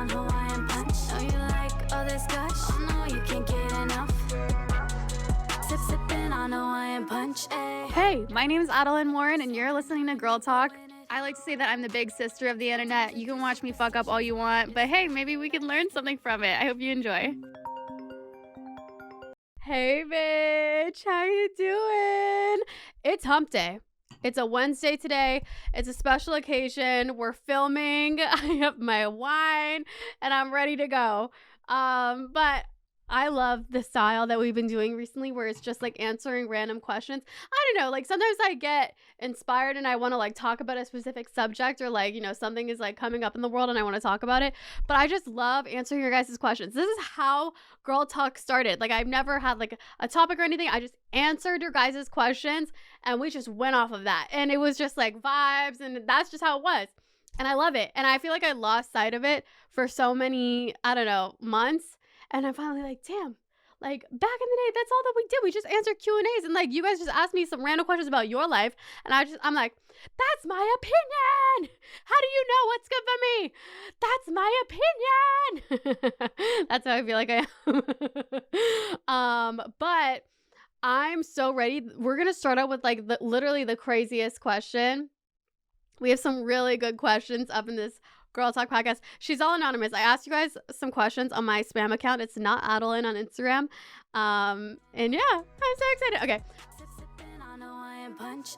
on Hawaiian punch. Know you like all this gush. Oh no, you can't get enough. Sipping on Hawaiian punch. Hey, my name is Adeline Warren, and you're listening to Girl Talk. I like to say that I'm the big sister of the internet. You can watch me fuck up all you want, but hey, maybe we can learn something from it. I hope you enjoy. Hey, bitch, how you doing? It's hump day. It's a Wednesday today. It's a special occasion. We're filming. I have my wine, and I'm ready to go. But I love the style that we've been doing recently where it's just like answering random questions. I don't know, like sometimes I get inspired and I want to like talk about a specific subject or like, you know, something is like coming up in the world and I want to talk about it. But I just love answering your guys' questions. This is how Girl Talk started. Like I've never had like a topic or anything. I just answered your guys' questions and we just went off of that. And it was just like vibes and that's just how it was. And I love it. And I feel like I lost sight of it for so many, I don't know, months. And I'm finally like, damn, like back in the day, that's all that we did. We just answered Q&As and like you guys just asked me some random questions about your life. And I'm like, that's my opinion. How do you know what's good for me? That's my opinion. That's how I feel like I am. But I'm so ready. We're going to start out with like literally the craziest question. We have some really good questions up in this Girl Talk podcast. She's all anonymous. I asked you guys some questions on my spam account. It's not Adeline on Instagram. And yeah, I'm so excited. Okay. Sipping on Hawaiian punch.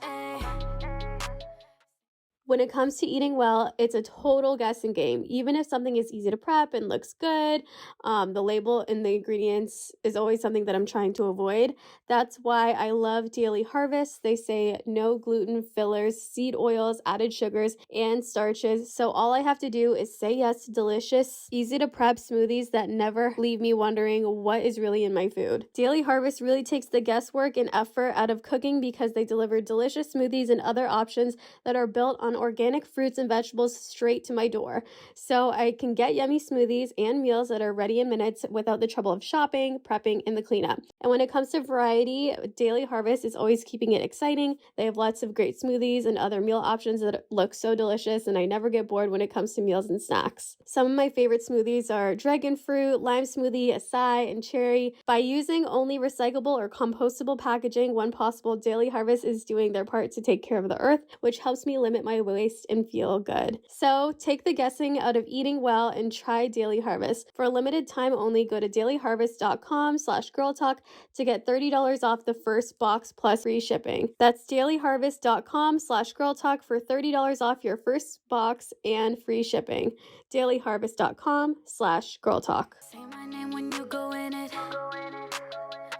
When it comes to eating well, it's a total guessing game. Even if something is easy to prep and looks good, the label and the ingredients is always something that I'm trying to avoid. That's why I love Daily Harvest. They say no gluten, fillers, seed oils, added sugars, and starches. So all I have to do is say yes to delicious, easy to prep smoothies that never leave me wondering what is really in my food. Daily Harvest really takes the guesswork and effort out of cooking because they deliver delicious smoothies and other options that are built on organic fruits and vegetables straight to my door. So I can get yummy smoothies and meals that are ready in minutes without the trouble of shopping, prepping, and the cleanup. And when it comes to variety, Daily Harvest is always keeping it exciting. They have lots of great smoothies and other meal options that look so delicious, and I never get bored when it comes to meals and snacks. Some of my favorite smoothies are dragon fruit, lime smoothie, acai, and cherry. By using only recyclable or compostable packaging when possible, Daily Harvest is doing their part to take care of the earth, which helps me limit my waste and feel good. So take the guessing out of eating well and try Daily Harvest. For a limited time only, go to dailyharvest.com/girltalk to get $30 off the first box plus free shipping. That's dailyharvest.com/girltalk for $30 off your first box and free shipping. dailyharvest.com/girltalk. Say my name when you go in it.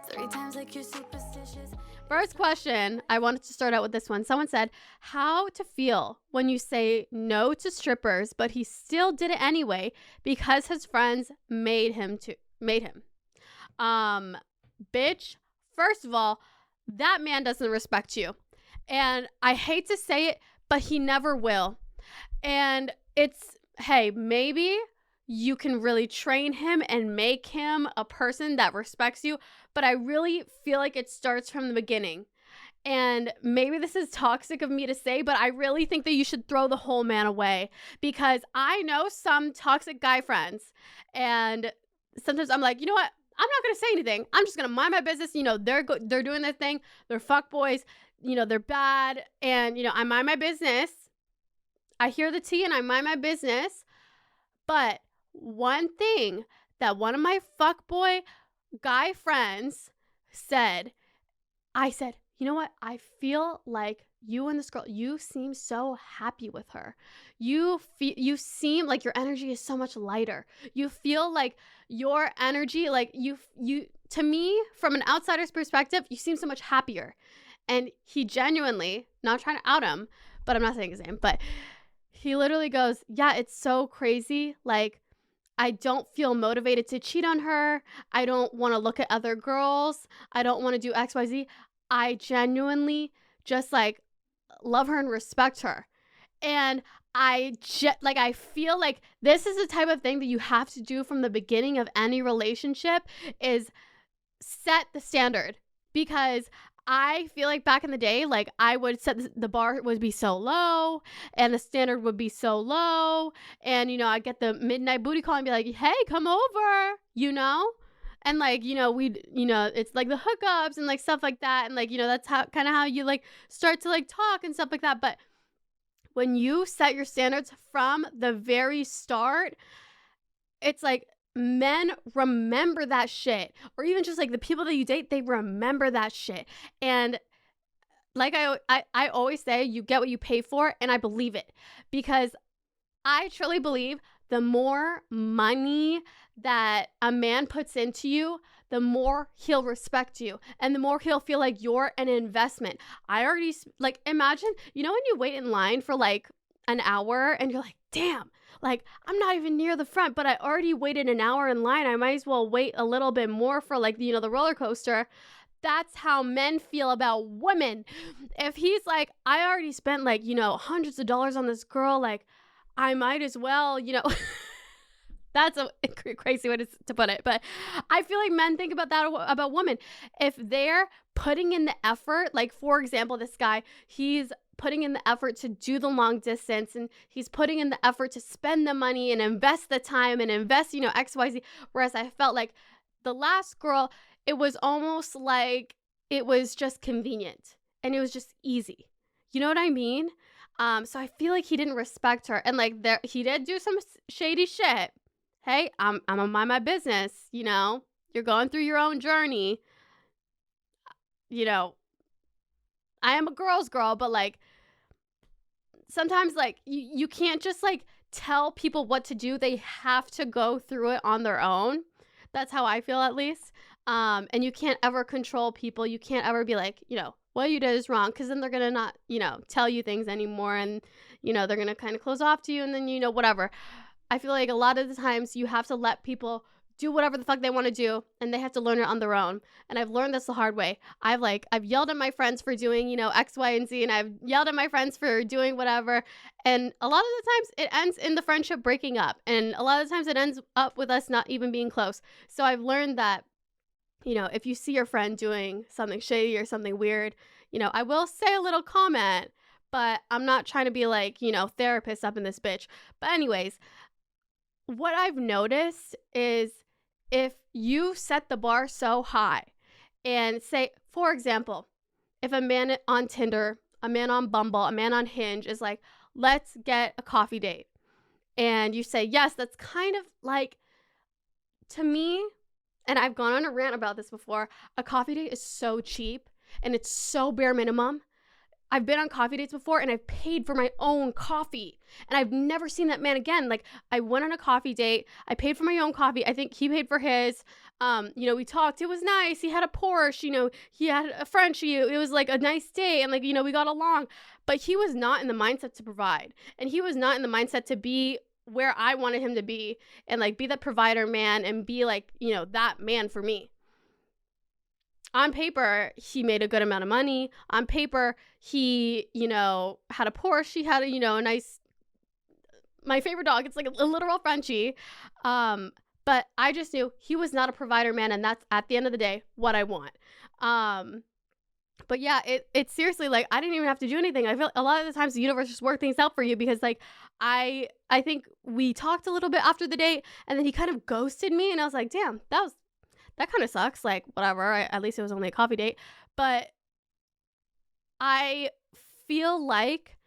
3 times like you're superstitious. First question, I wanted to start out with this one. Someone said, how to feel when you say no to strippers, but he still did it anyway because his friends made him. Bitch, first of all, that man doesn't respect you. And I hate to say it, but he never will. And it's, hey, maybe you can really train him and make him a person that respects you. But I really feel like it starts from the beginning. And maybe this is toxic of me to say, but I really think that you should throw the whole man away because I know some toxic guy friends. And sometimes I'm like, you know what? I'm not going to say anything. I'm just going to mind my business. You know, they're doing their thing. They're fuck boys. You know, they're bad. And, you know, I mind my business. I hear the tea and I mind my business. But one thing that one of my fuckboy guy friends said, I said, you know what? I feel like you and this girl, you seem so happy with her. You seem like your energy is so much lighter. You feel like your energy, like you, to me, from an outsider's perspective, you seem so much happier. And he genuinely, not trying to out him, but I'm not saying his name, but he literally goes, yeah, it's so crazy. Like, I don't feel motivated to cheat on her. I don't want to look at other girls. I don't want to do XYZ. I genuinely just like love her and respect her. And I feel like this is the type of thing that you have to do from the beginning of any relationship is set the standard. Because I feel like back in the day, like I would set the bar would be so low and the standard would be so low. And, I'd get the midnight booty call and be like, hey, come over, And like, it's like the hookups and like stuff like that. And like, that's how kind of how you like start to like talk and stuff like that. But when you set your standards from the very start, it's like men remember that shit, or even just like the people that you date, they remember that shit. And like I always say, you get what you pay for, and I believe it, because I truly believe the more money that a man puts into you, the more he'll respect you and the more he'll feel like you're an investment. I already, like, imagine, when you wait in line for like an hour and you're like, damn, like, I'm not even near the front, but I already waited an hour in line. I might as well wait a little bit more for like, the roller coaster. That's how men feel about women. If he's like, I already spent like, hundreds of dollars on this girl, like, I might as well, That's a crazy way to put it. But I feel like men think about that about women. If they're putting in the effort, like, for example, this guy, he's putting in the effort to do the long distance, and he's putting in the effort to spend the money and invest the time and invest, XYZ. Whereas I felt like the last girl, it was almost like it was just convenient and it was just easy. You know what I mean? So I feel like he didn't respect her, and like he did do some shady shit. Hey, I'm gonna mind my business. You're going through your own journey. I am a girl's girl, but like sometimes like you can't just like tell people what to do. They have to go through it on their own. That's how I feel, at least. And you can't ever control people. You can't ever be like, what you did is wrong, because then they're gonna not, tell you things anymore, and they're gonna kind of close off to you, and then whatever. I feel like a lot of the times you have to let people do whatever the fuck they want to do, and they have to learn it on their own. And I've learned this the hard way. I've yelled at my friends for doing, X, Y, and Z, and I've yelled at my friends for doing whatever. And a lot of the times it ends in the friendship breaking up. And a lot of the times it ends up with us not even being close. So I've learned that, if you see your friend doing something shady or something weird, I will say a little comment, but I'm not trying to be like, therapist up in this bitch. But anyways, what I've noticed is if you set the bar so high and say, for example, if a man on Tinder, a man on Bumble, a man on Hinge is like, let's get a coffee date. And you say, yes, that's kind of like, to me, and I've gone on a rant about this before, a coffee date is so cheap and it's so bare minimum. I've been on coffee dates before and I've paid for my own coffee, and I've never seen that man again. Like, I went on a coffee date, I paid for my own coffee. I think he paid for his. We talked. It was nice. He had a Porsche, he had a Frenchie. It was like a nice day, and like, we got along, but he was not in the mindset to provide, and he was not in the mindset to be where I wanted him to be, and like be that provider man and be like, that man for me. On paper, he made a good amount of money. On paper, he, had a Porsche. He had a nice, my favorite dog. It's like a literal Frenchie. But I just knew he was not a provider man. And that's, at the end of the day, what I want. But yeah, it's seriously like, I didn't even have to do anything. I feel a lot of the times the universe just worked things out for you, because like, I think we talked a little bit after the date, and then he kind of ghosted me, and I was like, damn, that kind of sucks. Like, whatever. At least it was only a coffee date. But I feel like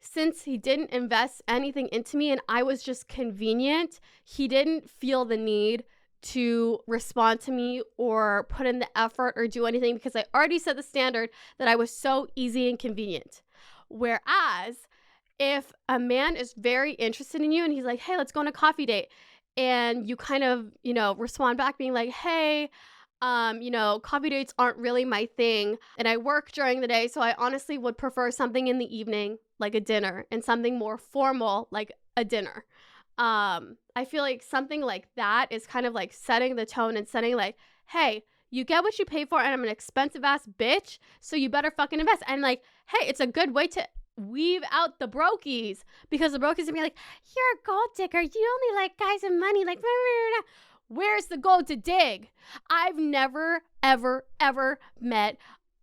since he didn't invest anything into me and I was just convenient, he didn't feel the need to respond to me or put in the effort or do anything, because I already set the standard that I was so easy and convenient. Whereas if a man is very interested in you and he's like, hey, let's go on a coffee date, and you kind of, respond back being like, hey, coffee dates aren't really my thing, and I work during the day, so I honestly would prefer something in the evening, like a dinner, and something more formal, like a dinner. I feel like something like that is kind of like setting the tone and setting like, hey, you get what you pay for, and I'm an expensive ass bitch, so you better fucking invest. And like, hey, it's a good way to weave out the brokies, because the brokies are be like, you're a gold digger, you only like guys and money, like, where's the gold to dig? I've never ever met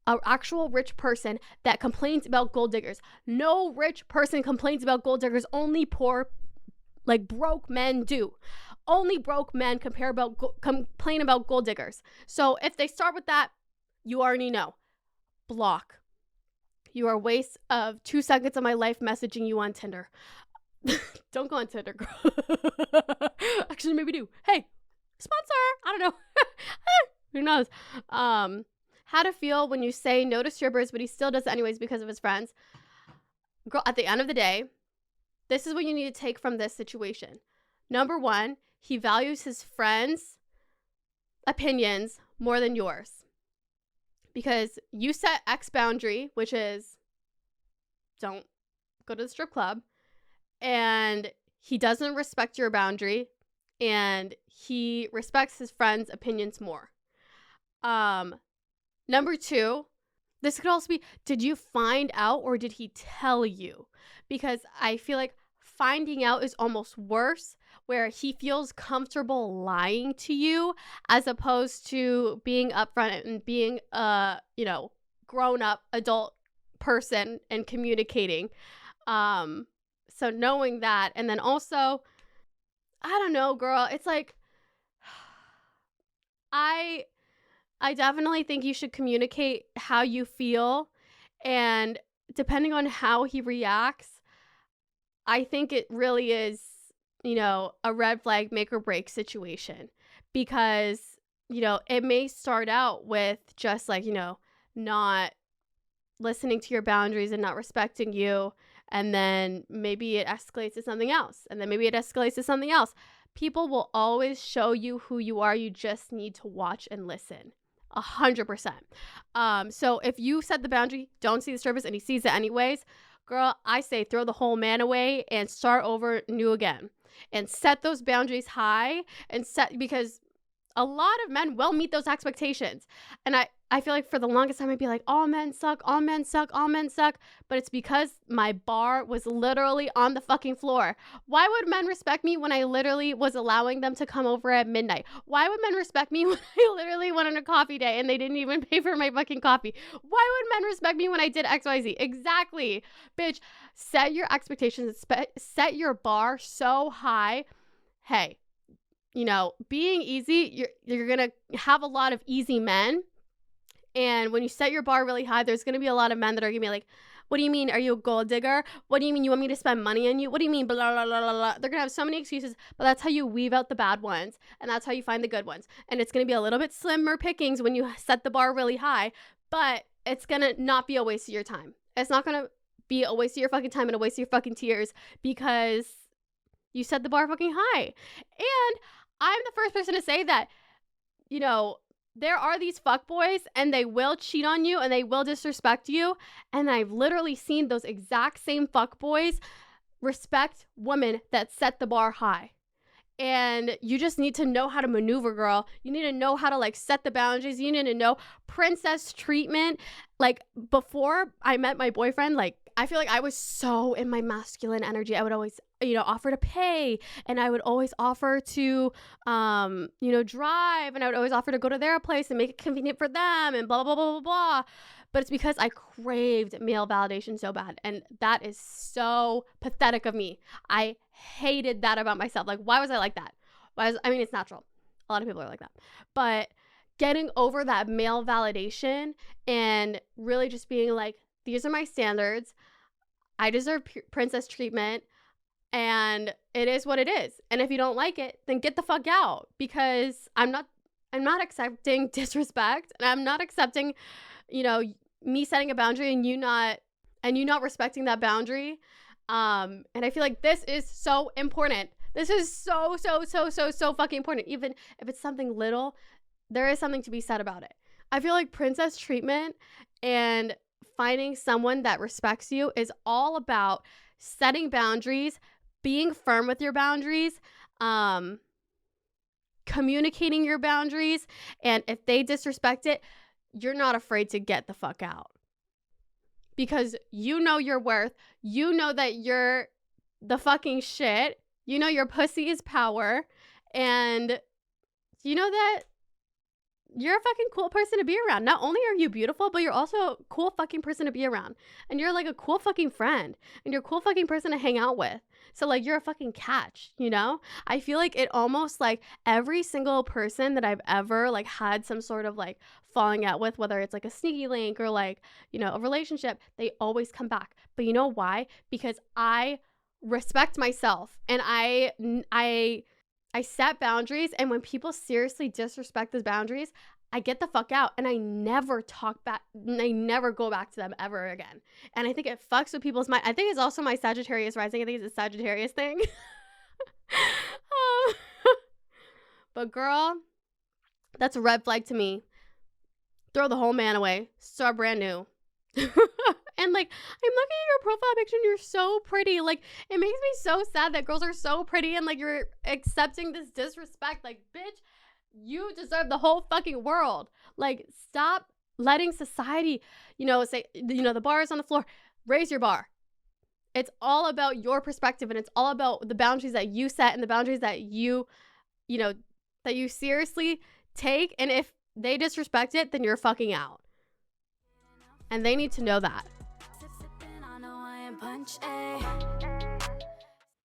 an actual rich person that complains about gold diggers. No rich person complains about gold diggers. Only poor, like broke men do. Only broke men complain about gold diggers. So if they start with that, you already know. Block. You are a waste of 2 seconds of my life messaging you on Tinder. Don't go on Tinder, girl. Actually, maybe do. Hey, sponsor. I don't know. Who knows? How to feel when you say no to strippers, but he still does it anyways because of his friends. Girl, at the end of the day, this is what you need to take from this situation. Number 1, he values his friends' opinions more than yours. Because you set X boundary, which is don't go to the strip club, and he doesn't respect your boundary, and he respects his friends' opinions more. Number 2, this could also be, did you find out or did he tell you? Because I feel like finding out is almost worse, where he feels comfortable lying to you as opposed to being upfront and being a, grown up adult person and communicating. So knowing that, and then also, I don't know, girl, it's like, I definitely think you should communicate how you feel, and depending on how he reacts, I think it really is, a red flag make or break situation, because, it may start out with just like, not listening to your boundaries and not respecting you. And then maybe it escalates to something else. And then maybe it escalates to something else. People will always show you who you are. You just need to watch and listen. 100%. So if you set the boundary, don't see the strippers, and he sees it anyways, girl, I say throw the whole man away and start over new again. And set those boundaries high because a lot of men will meet those expectations. And I feel like for the longest time I'd be like, all men suck, all men suck, all men suck. But it's because my bar was literally on the fucking floor. Why would men respect me when I literally was allowing them to come over at midnight? Why would men respect me when I literally went on a coffee day and they didn't even pay for my fucking coffee? Why would men respect me when I did XYZ? Exactly. Bitch, set your expectations, set your bar so high. Hey, being easy, you're going to have a lot of easy men. And when you set your bar really high, there's going to be a lot of men that are going to be like, what do you mean? Are you a gold digger? What do you mean? You want me to spend money on you? What do you mean? Blah, blah, blah, blah, blah. They're going to have so many excuses, but that's how you weave out the bad ones. And that's how you find the good ones. And it's going to be a little bit slimmer pickings when you set the bar really high, but it's going to not be a waste of your time. It's not going to be a waste of your fucking time and a waste of your fucking tears because you set the bar fucking high. And I'm the first person to say that, there are these fuckboys and they will cheat on you and they will disrespect you. And I've literally seen those exact same fuckboys respect women that set the bar high. And you just need to know how to maneuver, girl. You need to know how to set the boundaries. You need to know princess treatment. Before I met my boyfriend, I feel like I was so in my masculine energy. I would always, offer to pay, and I would always offer to, drive, and I would always offer to go to their place and make it convenient for them and blah, blah, blah, blah, blah. But it's because I craved male validation so bad. And that is so pathetic of me. I hated that about myself. Why was I like that? It's natural. A lot of people are like that. But getting over that male validation and really just being like, these are my standards. I deserve princess treatment. And it is what it is. And if you don't like it, then get the fuck out, because I'm not accepting disrespect, and I'm not accepting, me setting a boundary and you not respecting that boundary. And I feel like this is so important. This is so fucking important. Even if it's something little, there is something to be said about it. I feel like princess treatment and finding someone that respects you is all about setting boundaries, being firm with your boundaries, communicating your boundaries, and if they disrespect it, you're not afraid to get the fuck out. Because you know your worth, you know that you're the fucking shit, your pussy is power, and you know that you're a fucking cool person to be around. Not only are you beautiful, but you're also a cool fucking person to be around. And you're like a cool fucking friend. And you're a cool fucking person to hang out with. So like you're a fucking catch, you know? I feel like it almost like every single person that I've ever like had some sort of like falling out with, whether it's like a sneaky link or like, you know, a relationship, they always come back. But you know why? Because I respect myself and I set boundaries, and when people seriously disrespect those boundaries, I get the fuck out and I never talk back. I never go back to them ever again. And I think it fucks with people's mind. I think it's also my Sagittarius rising. I think it's a Sagittarius thing. Um, but girl, that's a red flag to me. Throw the whole man away. Start brand new. And like, I'm looking at your profile picture and you're so pretty. Like, it makes me so sad that girls are so pretty and like you're accepting this disrespect. Like, bitch, you deserve the whole fucking world. Like, stop letting society, you know, say, you know, the bar is on the floor. Raise your bar. It's all about your perspective, and it's all about the boundaries that you set and the boundaries that you know, that you seriously take. And if they disrespect it, then you're fucking out. And they need to know that.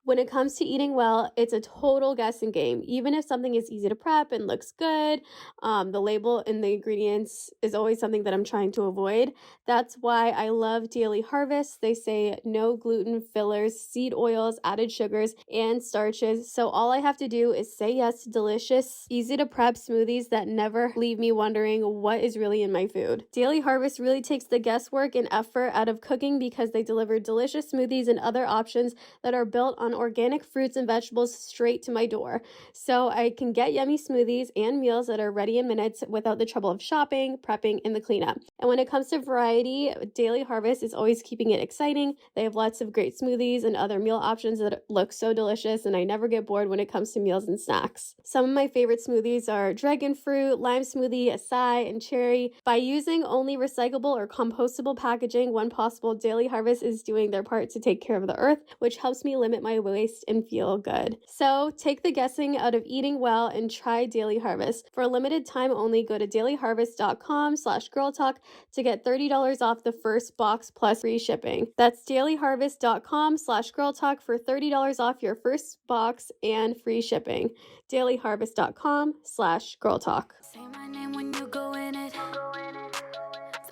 When it comes to eating well, it's a total guessing game. Even if something is easy to prep and looks good, the label and the ingredients is always something that I'm trying to avoid. That's why I love Daily Harvest. They say no gluten, fillers, seed oils, added sugars, and starches. So all I have to do is say yes to delicious, easy to prep smoothies that never leave me wondering what is really in my food. Daily Harvest really takes the guesswork and effort out of cooking because they deliver delicious smoothies and other options that are built on organic fruits and vegetables straight to my door. So I can get yummy smoothies and meals that are ready in minutes without the trouble of shopping, prepping, and the cleanup. And when it comes to variety, Daily Harvest is always keeping it exciting. They have lots of great smoothies and other meal options that look so delicious, and I never get bored when it comes to meals and snacks. Some of my favorite smoothies are dragon fruit, lime smoothie, acai, and cherry. By using only recyclable or compostable packaging when possible, Daily Harvest is doing their part to take care of the earth, which helps me limit my waste and feel good. So take the guessing out of eating well and try Daily Harvest. For a limited time only, go to dailyharvest.com/girltalk to get $30 off the first box plus free shipping. That's dailyharvest.com/girltalk for $30 off your first box and free shipping. dailyharvest.com/girltalk. Say my name when you go in it.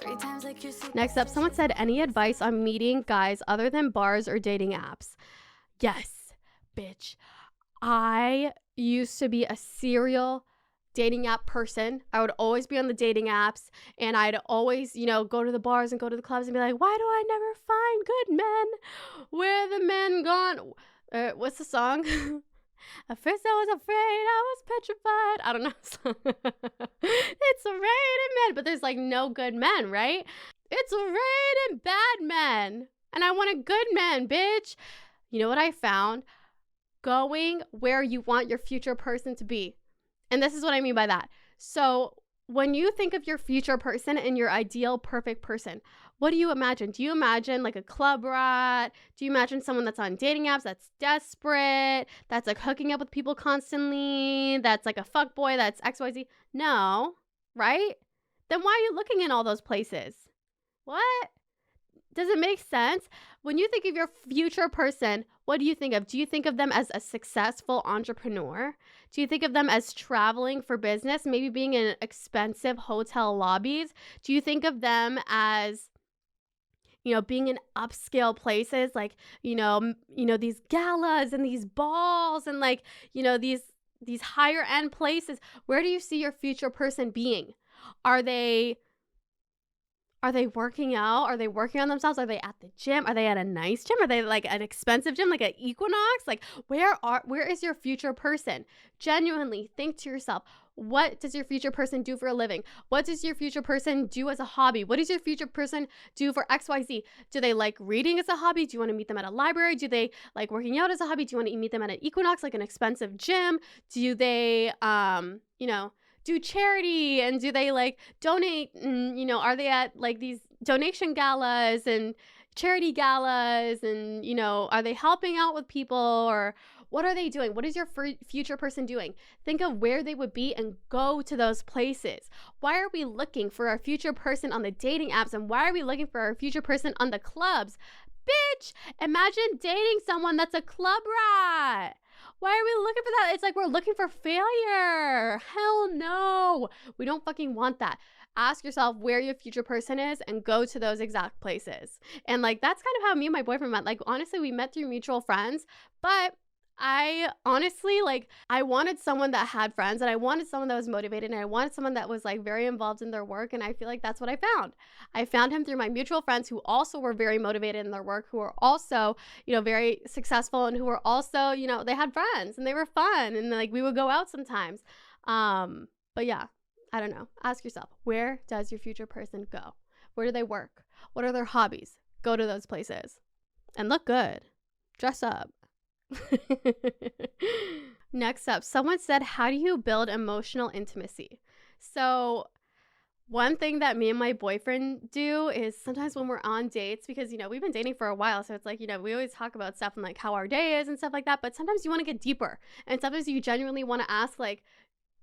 3 times like you're Next up, someone said, any advice on meeting guys other than bars or dating apps? Yes, bitch. I used to be a serial dating app person. I would always be on the dating apps, and I'd always, you know, go to the bars and go to the clubs and be like, why do I never find good men? Where are the men gone? What's the song? At first I was afraid, I was petrified. I don't know. It's raining men, but there's like no good men, right? It's raining bad men, and I want a good man, bitch. You know what I found? Going where you want your future person to be. And this is what I mean by that. So when you think of your future person and your ideal perfect person, what do you imagine? Do you imagine like a club rat? Do you imagine someone that's on dating apps that's desperate, that's like hooking up with people constantly, that's like a fuckboy, that's XYZ? No, right? Then why are you looking in all those places? What? Does it make sense? When you think of your future person, what do you think of? Do you think of them as a successful entrepreneur? Do you think of them as traveling for business, maybe being in expensive hotel lobbies? Do you think of them as, you know, being in upscale places like, you know, these galas and these balls and like, you know, these higher end places? Where do you see your future person being? Are they working out? Are they working on themselves? Are they at the gym? Are they at a nice gym? Are they like an expensive gym, like an Equinox? Like where is your future person? Genuinely think to yourself, what does your future person do for a living? What does your future person do as a hobby? What does your future person do for XYZ? Do they like reading as a hobby? Do you want to meet them at a library? Do they like working out as a hobby? Do you want to meet them at an Equinox, like an expensive gym? Do they, do charity, and do they like donate, and, you know, are they at like these donation galas and charity galas, and, you know, are they helping out with people, or What are they doing? What is your future person doing? Think of where they would be and go to those places. Why are we looking for our future person on the dating apps? And why are we looking for our future person on the clubs? Bitch, imagine dating someone that's a club rat. Why are we looking for that? It's like we're looking for failure. Hell no. We don't fucking want that. Ask yourself where your future person is and go to those exact places. And like, that's kind of how me and my boyfriend met. Like, honestly, we met through mutual friends, but I honestly, like, I wanted someone that had friends, and I wanted someone that was motivated, and I wanted someone that was like very involved in their work. And I feel like that's what I found. I found him through my mutual friends who also were very motivated in their work, who were also, very successful, and who were also, they had friends and they were fun, and like we would go out sometimes. But yeah, I don't know. Ask yourself, where does your future person go? Where do they work? What are their hobbies? Go to those places and look good. Dress up. Next up, someone said, how do you build emotional intimacy? So one thing that me and my boyfriend do is sometimes when we're on dates, because, we've been dating for a while. So it's like, we always talk about stuff and like how our day is and stuff like that. But sometimes you want to get deeper. And sometimes you genuinely want to ask like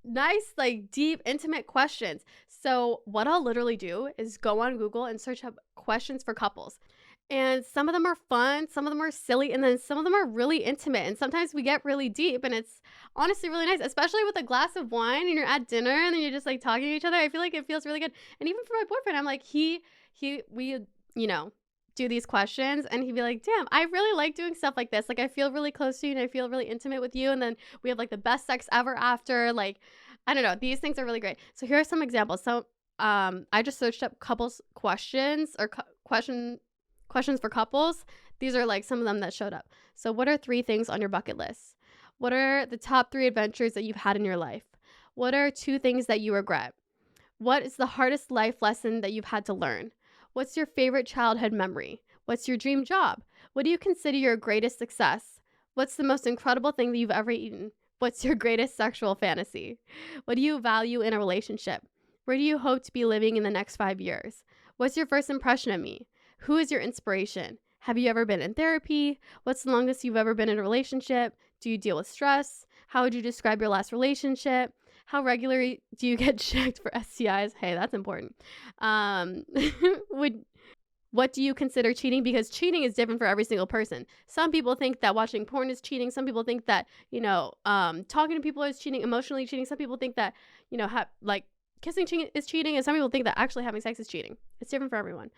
nice, like deep, intimate questions. So what I'll literally do is go on Google and search up questions for couples. And some of them are fun, some of them are silly, and then some of them are really intimate. And sometimes we get really deep, and it's honestly really nice, especially with a glass of wine and you're at dinner and then you're just like talking to each other. I feel like it feels really good. And even for my boyfriend, I'm like, we do these questions, and he'd be like, damn, I really like doing stuff like this. Like, I feel really close to you and I feel really intimate with you. And then we have like the best sex ever after. Like, I don't know. These things are really great. So here are some examples. So I just searched up couples questions or questions for couples. These are like some of them that showed up. So what are 3 things on your bucket list? What are the top 3 adventures that you've had in your life? What are 2 things that you regret? What is the hardest life lesson that you've had to learn? What's your favorite childhood memory? What's your dream job? What do you consider your greatest success? What's the most incredible thing that you've ever eaten? What's your greatest sexual fantasy? What do you value in a relationship? Where do you hope to be living in the next 5 years? What's your first impression of me? Who is your inspiration? Have you ever been in therapy? What's the longest you've ever been in a relationship? Do you deal with stress? How would you describe your last relationship? How regularly do you get checked for STIs? Hey, that's important. What do you consider cheating? Because cheating is different for every single person. Some people think that watching porn is cheating. Some people think that, talking to people is cheating, emotionally cheating. Some people think that, kissing is cheating. And some people think that actually having sex is cheating. It's different for everyone.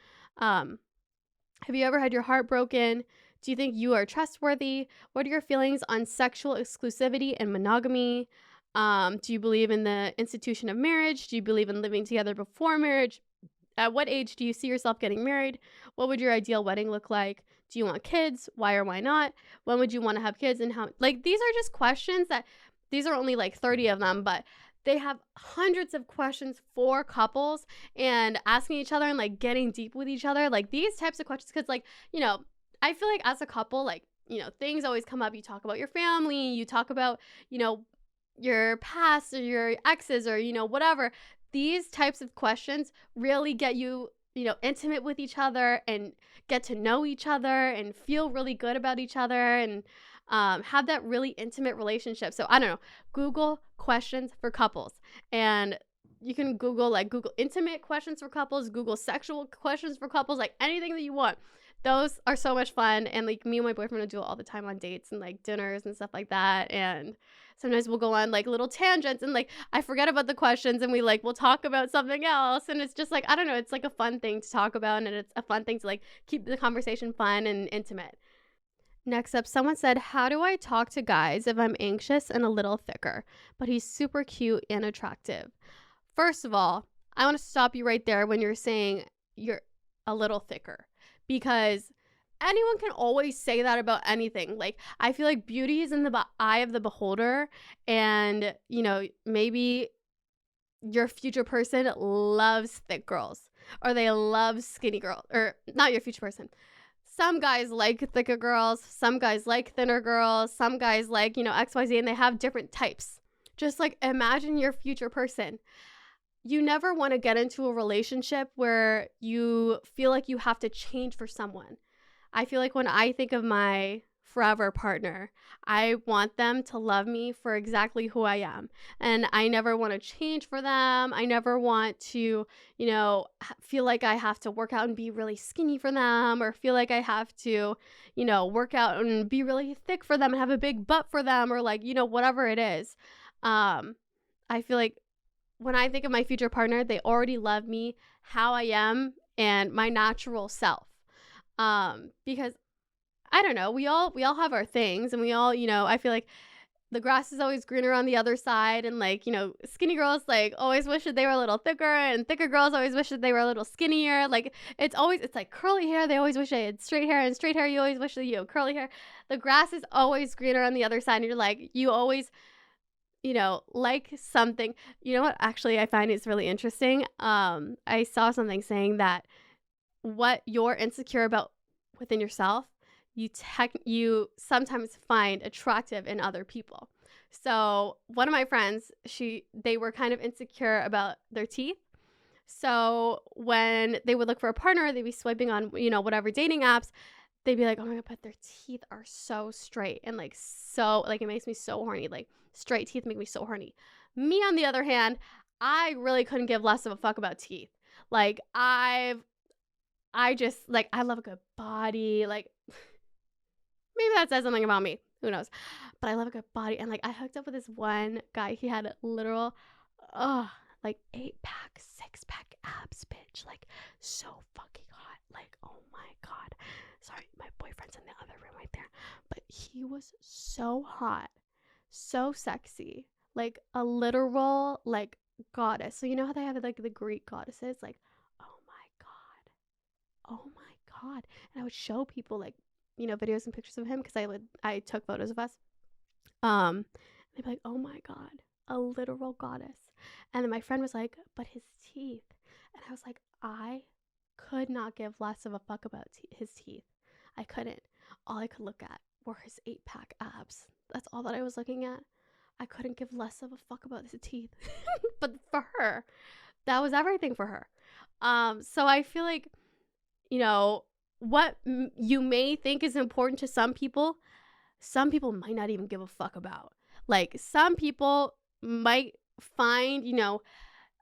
Have you ever had your heart broken? Do you think you are trustworthy? What are your feelings on sexual exclusivity and monogamy? Do you believe in the institution of marriage? Do you believe in living together before marriage? At what age do you see yourself getting married? What would your ideal wedding look like? Do you want kids? Why or why not? When would you want to have kids, and how? Like, these are just questions that, these are only like 30 of them, but they have hundreds of questions for couples and asking each other and like getting deep with each other. Like these types of questions, because like, I feel like as a couple, like, things always come up. You talk about your family, you talk about, your past or your exes or, whatever. These types of questions really get you, intimate with each other and get to know each other and feel really good about each other and have that really intimate relationship. So I don't know, Google questions for couples, and you can Google intimate questions for couples, Google sexual questions for couples, like anything that you want. Those are so much fun. And like me and my boyfriend will do it all the time on dates and like dinners and stuff like that. And sometimes we'll go on like little tangents and like I forget about the questions and we'll talk about something else. And it's just like, I don't know, it's like a fun thing to talk about, and it's a fun thing to like keep the conversation fun and intimate. Next up, someone said, how do I talk to guys if I'm anxious and a little thicker, but he's super cute and attractive? First of all, I want to stop you right there when you're saying you're a little thicker, because anyone can always say that about anything. Like, I feel like beauty is in the eye of the beholder, and, maybe your future person loves thick girls, or they love skinny girls, or not your future person. Some guys like thicker girls, some guys like thinner girls, some guys like, XYZ, and they have different types. Just like imagine your future person. You never want to get into a relationship where you feel like you have to change for someone. I feel like when I think of my forever partner. I want them to love me for exactly who I am. And I never want to change for them. I never want to, feel like I have to work out and be really skinny for them, or feel like I have to, work out and be really thick for them and have a big butt for them, or like, whatever it is. I feel like when I think of my future partner, they already love me how I am and my natural self. Because I don't know, we all have our things, and we all, I feel like the grass is always greener on the other side, and like, skinny girls like always wish that they were a little thicker, and thicker girls always wish that they were a little skinnier. Like it's like curly hair, they always wish they had straight hair, and straight hair, you always wish that you had curly hair. The grass is always greener on the other side, and you're like, you always like something. You know what actually I find is really interesting? I saw something saying that what you're insecure about within yourself, you sometimes find attractive in other people. So one of my friends, they were kind of insecure about their teeth. So when they would look for a partner, they'd be swiping on, whatever dating apps. They'd be like, oh my God, but their teeth are so straight, and like, so like, it makes me so horny. Like straight teeth make me so horny. Me, on the other hand, I really couldn't give less of a fuck about teeth. Like I just like, I love a good body. Like maybe that says something about me. Who knows? But I love a good body. And like, I hooked up with this one guy. He had literal, like 8-pack, 6-pack abs, bitch. Like so fucking hot. Like, oh my God. Sorry, my boyfriend's in the other room right there. But he was so hot, so sexy, like a literal like goddess. So you know how they have like the Greek goddesses? Like, oh my God. Oh my God. And I would show people like, videos and pictures of him, because I took photos of us. They'd be like, oh my God, a literal goddess. And then my friend was like, but his teeth. And I was like, I could not give less of a fuck about his teeth. I couldn't. All I could look at were his 8-pack abs. That's all that I was looking at. I couldn't give less of a fuck about his teeth. But for her, that was everything for her. So I feel like, what you may think is important to some people might not even give a fuck about. Like some people might find,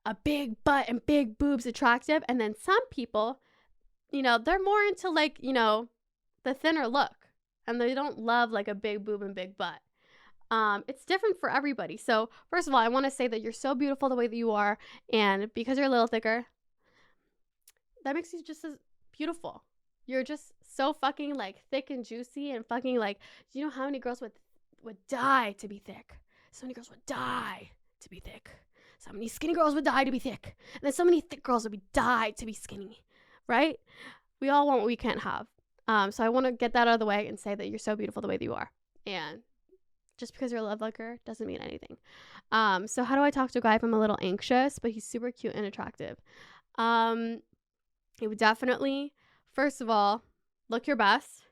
a big butt and big boobs attractive. And then some people, they're more into like, the thinner look, and they don't love like a big boob and big butt. It's different for everybody. So first of all, I want to say that you're so beautiful the way that you are. And because you're a little thicker, that makes you just as beautiful. You're just so fucking like thick and juicy, and fucking like, do you know how many girls would die to be thick? So many girls would die to be thick. So many skinny girls would die to be thick. And then so many thick girls would die to be skinny, right? We all want what we can't have. So I want to get that out of the way and say that you're so beautiful the way that you are. And just because you're a love liker doesn't mean anything. So how do I talk to a guy if I'm a little anxious, but he's super cute and attractive? It would definitely, first of all, look your best,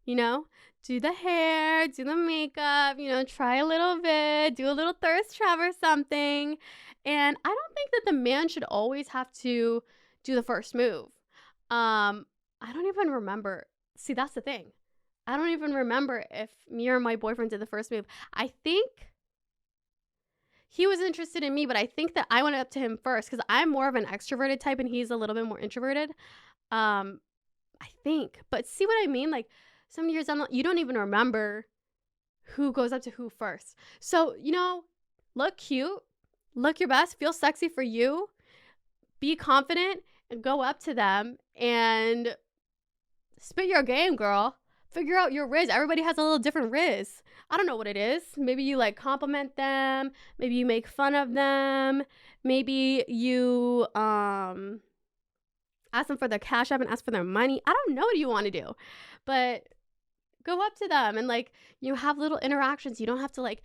do the hair, do the makeup, try a little bit, do a little thirst trap or something. And I don't think that the man should always have to do the first move. I don't even remember. See, that's the thing. I don't even remember if me or my boyfriend did the first move. I think he was interested in me, but I think that I went up to him first, because I'm more of an extroverted type and he's a little bit more introverted. I think. But see what I mean? Like, so many years down, you don't even remember who goes up to who first. So, look cute, look your best, feel sexy for you, be confident, and go up to them and spit your game, girl. Figure out your riz. Everybody has a little different riz. I don't know what it is. Maybe you like compliment them. Maybe you make fun of them. Maybe you ask them for their cash app and ask for their money. I don't know what you want to do, but go up to them and like, have little interactions. You don't have to like,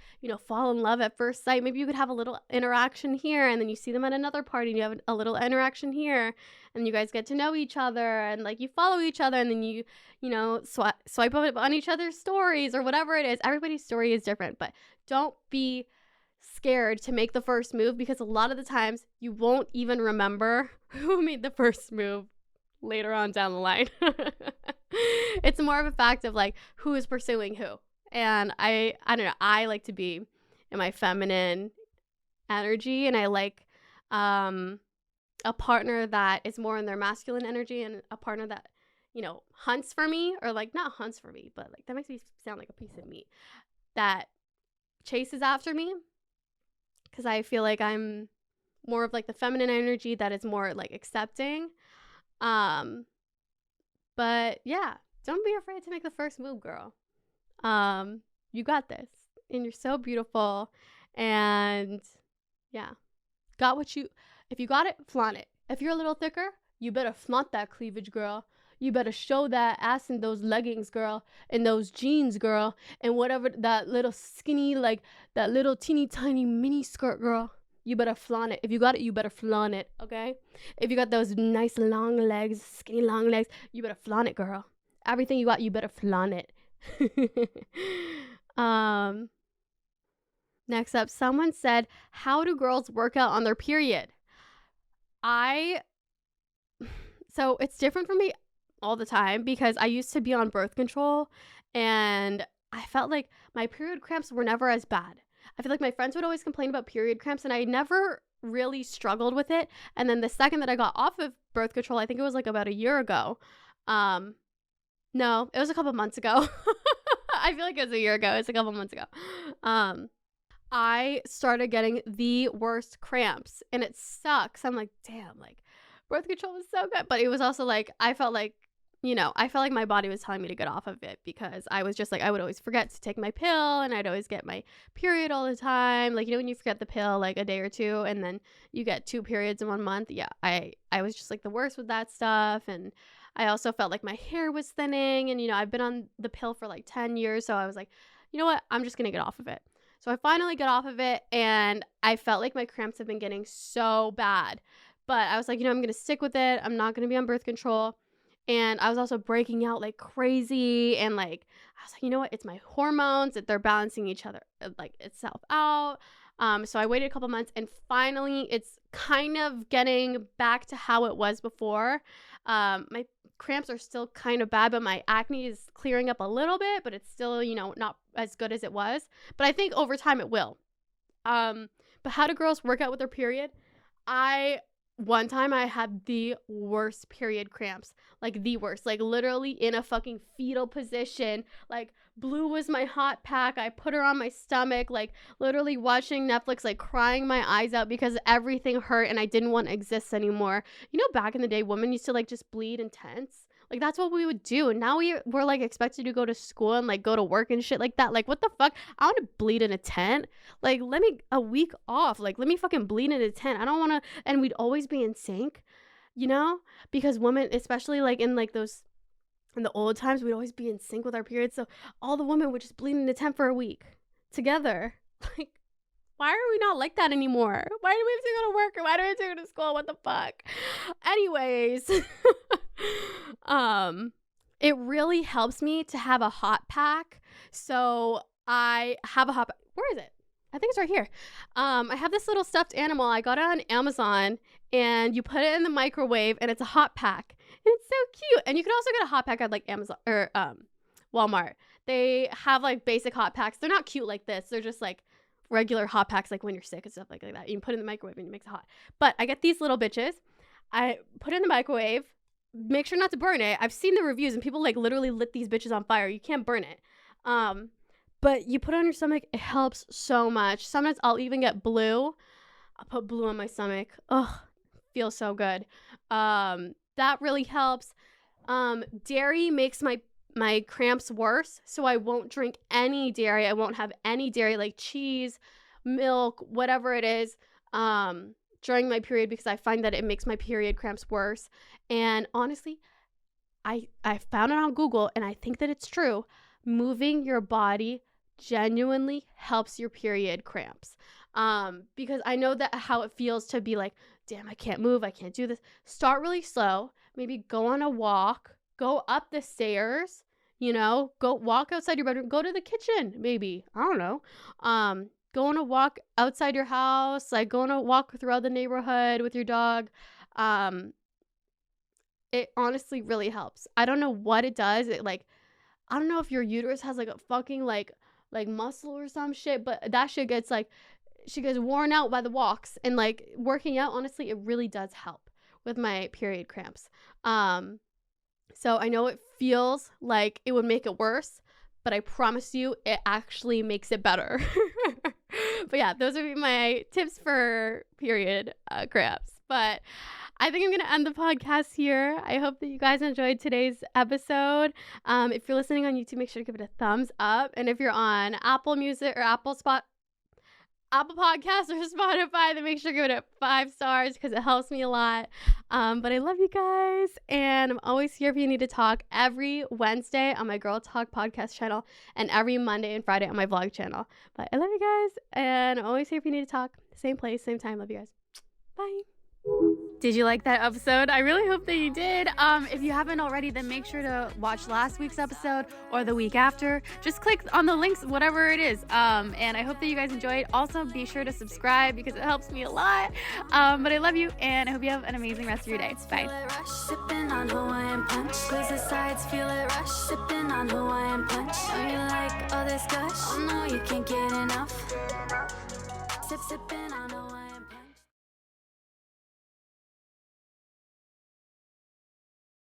fall in love at first sight. Maybe you could have a little interaction here, and then you see them at another party and you have a little interaction here, and you guys get to know each other, and like you follow each other, and then you swipe up on each other's stories or whatever it is. Everybody's story is different, but don't be scared to make the first move, because a lot of the times you won't even remember who made the first move later on down the line. It's more of a fact of like who is pursuing who. And I don't know, I like to be in my feminine energy, and I like um a partner that is more in their masculine energy, and a partner that, hunts for me, or like not hunts for me, but like that makes me sound like a piece of meat, that chases after me, because I feel like I'm more of like the feminine energy that is more like accepting. Um, but yeah, don't be afraid to make the first move, girl. You got this, and you're so beautiful, and yeah, got what you. If you got it, flaunt it. If you're a little thicker, you better flaunt that cleavage, girl. You better show that ass in those leggings, girl, and those jeans, girl, and whatever that little skinny, like that little teeny tiny mini skirt, girl. You better flaunt it. If you got it, you better flaunt it, okay? If you got those nice long legs, skinny long legs, you better flaunt it, girl. Everything you got, you better flaunt it. um Next up, someone said, how do girls work out on their period? So it's different for me all the time, because I used to be on birth control, and I felt like my period cramps were never as bad. I feel like my friends would always complain about period cramps, and I never really struggled with it. And then the second that I got off of birth control, I think it was like about a year ago. No, it was a couple months ago. I feel like it was a year ago. It's a couple months ago. I started getting the worst cramps, and it sucks. I'm like, damn, like birth control was so good. But it was also like, I felt like my body was telling me to get off of it, because I was just like, I would always forget to take my pill, and I'd always get my period all the time. Like, when you forget the pill like a day or two, and then you get 2 periods in 1 month. Yeah, I was just like the worst with that stuff. And I also felt like my hair was thinning, and I've been on the pill for like 10 years. So I was like, you know what? I'm just going to get off of it. So I finally got off of it, and I felt like my cramps have been getting so bad. But I was like, I'm going to stick with it. I'm not going to be on birth control. And I was also breaking out like crazy. And like, I was like, you know what? It's my hormones that they're balancing each other, like itself out. So I waited a couple months, and finally it's kind of getting back to how it was before. My cramps are still kind of bad, but my acne is clearing up a little bit, but it's still, not as good as it was. But I think over time it will. But how do girls work out with their period? One time I had the worst period cramps, like the worst, like literally in a fucking fetal position. Like, Blue was my hot pack. I put her on my stomach, like literally watching Netflix, like crying my eyes out because everything hurt and I didn't want to exist anymore. Back in the day, women used to like just bleed intense. Like, that's what we would do. And now we're like expected to go to school and like go to work and shit like that. Like, what the fuck? I want to bleed in a tent. Like, let me a week off. Like, let me fucking bleed in a tent. I don't want to. And we'd always be in sync, because women, especially like in like those, in the old times, we'd always be in sync with our periods. So all the women would just bleed in a tent for a week together. Like, why are we not like that anymore? Why do we have to go to work, or why do we have to go to school? What the fuck? Anyways, it really helps me to have a hot pack. So I have a hot pack. Where is it? I think it's right here. I have this little stuffed animal. I got it on Amazon, and you put it in the microwave, and it's a hot pack. And it's so cute. And you can also get a hot pack at like Amazon or Walmart. They have like basic hot packs. They're not cute like this. They're just like regular hot packs, like when you're sick and stuff like that. You can put it in the microwave and it makes it hot. But I get these little bitches. I put it in the microwave. Make sure not to burn it. I've seen the reviews, and people like literally lit these bitches on fire. You can't burn it. But you put it on your stomach. It helps so much. Sometimes I'll even get Blue. I'll put Blue on my stomach. Ugh, feels so good. That really helps. Dairy makes my cramps worse, so I won't drink any dairy. I won't have any dairy, like cheese, milk, whatever it is, during my period, because I find that it makes my period cramps worse. And honestly, I found it on Google, and I think that it's true. Moving your body genuinely helps your period cramps. Because I know that how it feels to be like, damn, I can't move, I can't do this. Start really slow. Maybe go on a walk, go up the stairs, go walk outside your bedroom, go to the kitchen, maybe. I don't know. Go on a walk outside your house, like go on a walk throughout the neighborhood with your dog. it honestly really helps. I don't know what it does. I don't know if your uterus has like a fucking like muscle or some shit, but that shit gets like she gets worn out by the walks and like working out. Honestly, it really does help with my period cramps. So I know it feels like it would make it worse, but I promise you it actually makes it better. But yeah, those would be my tips for period cramps. But I think I'm going to end the podcast here. I hope that you guys enjoyed today's episode. If you're listening on YouTube, make sure to give it a thumbs up. And if you're on Apple Music or Apple Podcasts or Spotify, then make sure to give it a 5 stars because it helps me a lot. But I love you guys, and I'm always here if you need to talk every Wednesday on my Girl Talk podcast channel and every Monday and Friday on my vlog channel. But I love you guys, and I'm always here if you need to talk. Same place, same time. Love you guys. Bye. Did you like that episode? I really hope that you did. If you haven't already, then make sure to watch last week's episode or the week after. Just click on the links, whatever it is. And I hope that you guys enjoyed. Also, be sure to subscribe because it helps me a lot. But I love you, and I hope you have an amazing rest of your day. Bye. Sipping on Hawaiian punch. Squeeze the sides, feel it rush. Sipping on Hawaiian punch. Know you like all this gush. Oh no, you can't get enough. Sipping on Hawaiian.